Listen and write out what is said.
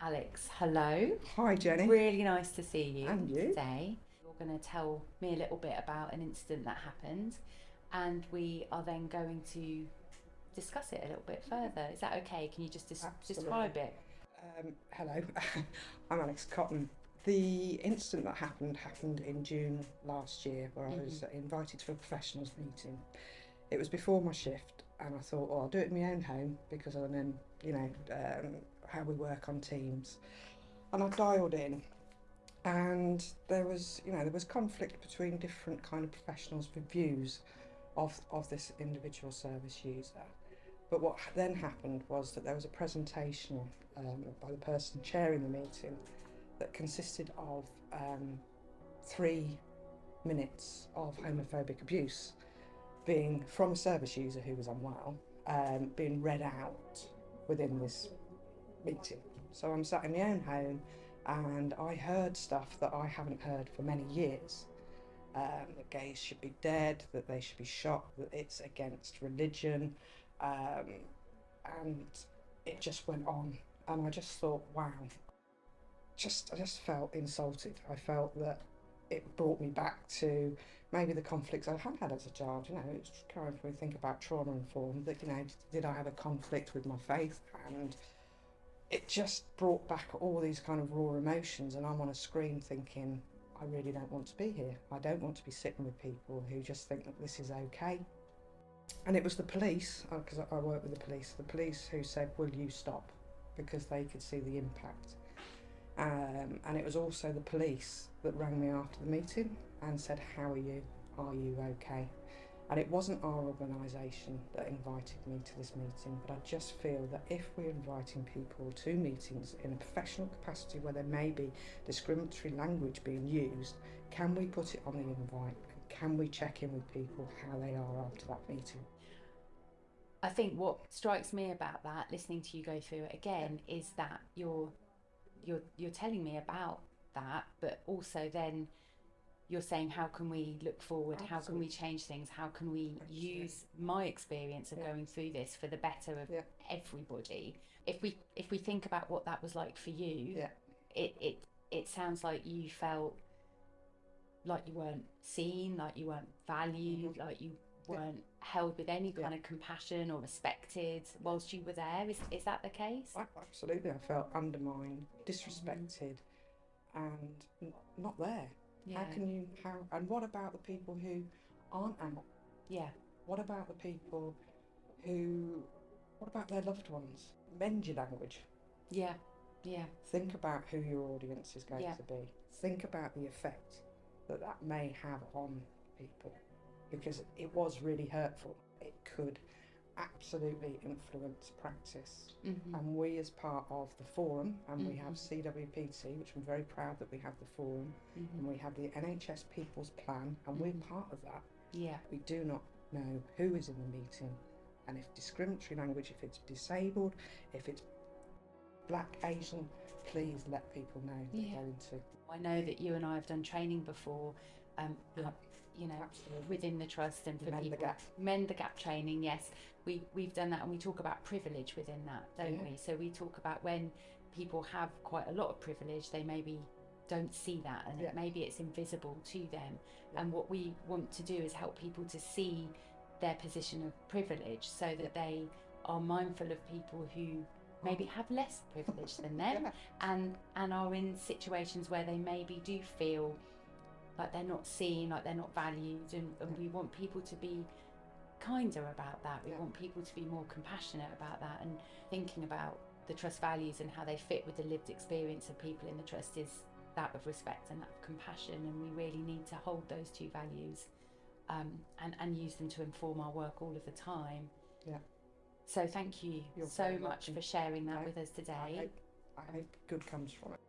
Alex, hello. Hi, Jenny. Really nice to see you And you? today. You're going to tell me a little bit about an incident that happened, and we are then going to discuss it a little bit further. Is that okay? Can you just Absolutely. describe it? Hello, I'm Alex Cotton. The incident that happened in June last year, where I was Hmm. invited to a professionals meeting. It was before my shift, and I thought, well, I'll do it in my own home because I'm in, how we work on Teams. And I dialed in, and there was conflict between different kind of professionals for views of this individual service user. But what then happened was that there was a presentation by the person chairing the meeting that consisted of 3 minutes of homophobic abuse being from a service user who was unwell, being read out within this meeting. So I'm sat in my own home and I heard stuff that I haven't heard for many years. That gays should be dead, that they should be shot, that it's against religion, um, and it just went on. And I just thought, wow, I just felt insulted. I felt that it brought me back to maybe the conflicts I had as a child. It's kind of when we think about trauma informed. That did I have a conflict with my faith? And it just brought back all these kind of raw emotions, and I'm on a screen thinking, I really don't want to be here. I don't want to be sitting with people who just think that this is okay. And it was the police, because I work with the police who said, will you stop? Because they could see the impact. And it was also the police that rang me after the meeting and said, how are you? Are you okay? And it wasn't our organisation that invited me to this meeting, but I just feel that if we're inviting people to meetings in a professional capacity where there may be discriminatory language being used, can we put it on the invite? And can we check in with people how they are after that meeting? I think what strikes me about that, listening to you go through it Yeah, again, is that you're telling me about that, but also then you're saying how can we look forward, how can we absolutely. change things, how can we Absolutely. use my experience of Yeah, going through this for the better of yeah, everybody. If we think about what that was like for you, yeah, it sounds like you felt like you weren't seen, like you weren't hmm, valued, like you yeah, weren't held with any yeah. kind of compassion or respected whilst you were there. Is that the case? Absolutely. I felt undermined, Hmm. disrespected, and not there. How Yeah. can you? How? And what about the people who aren't out? Yeah. What about the people who? What about their loved ones? Mend your language. Yeah. Yeah. Think about who your audience is going Yeah. to be. Think about the effect that that may have on people, because it was really hurtful. It could absolutely influence practice. Hmm. And we, as part of the forum, and we have Hmm. CWPT, which I'm very proud that we have the forum, Hmm. and we have the NHS People's Plan, and we're Hmm. part of that. Yeah. We do not know who is in the meeting, and if discriminatory language, if it's disabled, if it's black, Asian, please let people know they're Yeah. going to. I know that you and I have done training before, um, Yeah, you know, absolutely. within the trust and for Mend the people gap. mend the gap training. Yes, we've done that, and we talk about privilege within that, don't Yeah, we? So we talk about when people have quite a lot of privilege, they maybe don't see that, and yeah, maybe it's invisible to them. yeah, And what we want to do is help people to see their position of privilege, so yeah. that they are mindful of people who maybe Aren't. have less privilege than them, Yeah, and are in situations where they maybe do feel like they're not seen, like they're not valued, and yeah, we want people to be kinder about that. We yeah, want people to be more compassionate about that, and thinking about the trust values and how they fit with the lived experience of people in the trust is that of respect and that of compassion, and we really need to hold those two values, and use them to inform our work all of the time. yeah. So thank you You're so very much welcome. for sharing No, that with us I today. hope I hope good comes from it.